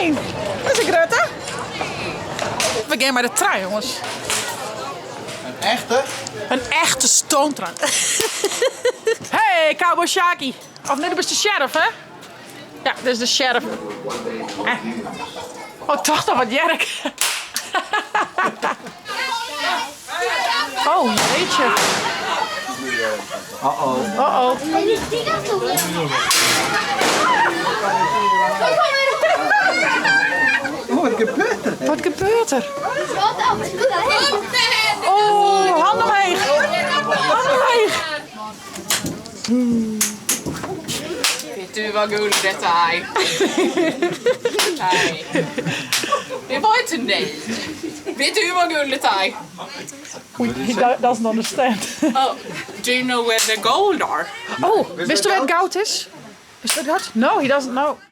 trein. Dat is een grote. We gaan bij de trein, jongens. Een echte? Een echte stoomtrein. Hey, cowboy Shaki. Of nee, dat is de sheriff, hè? Ja, dat is de sheriff. Oh, toch nog wat jerk. Oh, jeetje. Uh-oh. Uh-oh. Wat gebeurt er? Wat gebeurt er? Oh, handen omheen. Handen omheen. Vet du vad gulligt detta är? Nej. Det var inte nej. Vet du vad gulligt är? He doesn't understand. Oh, do you know where the gold are? Oh, wist u waar het goud is? Is dat goud? No, he doesn't know.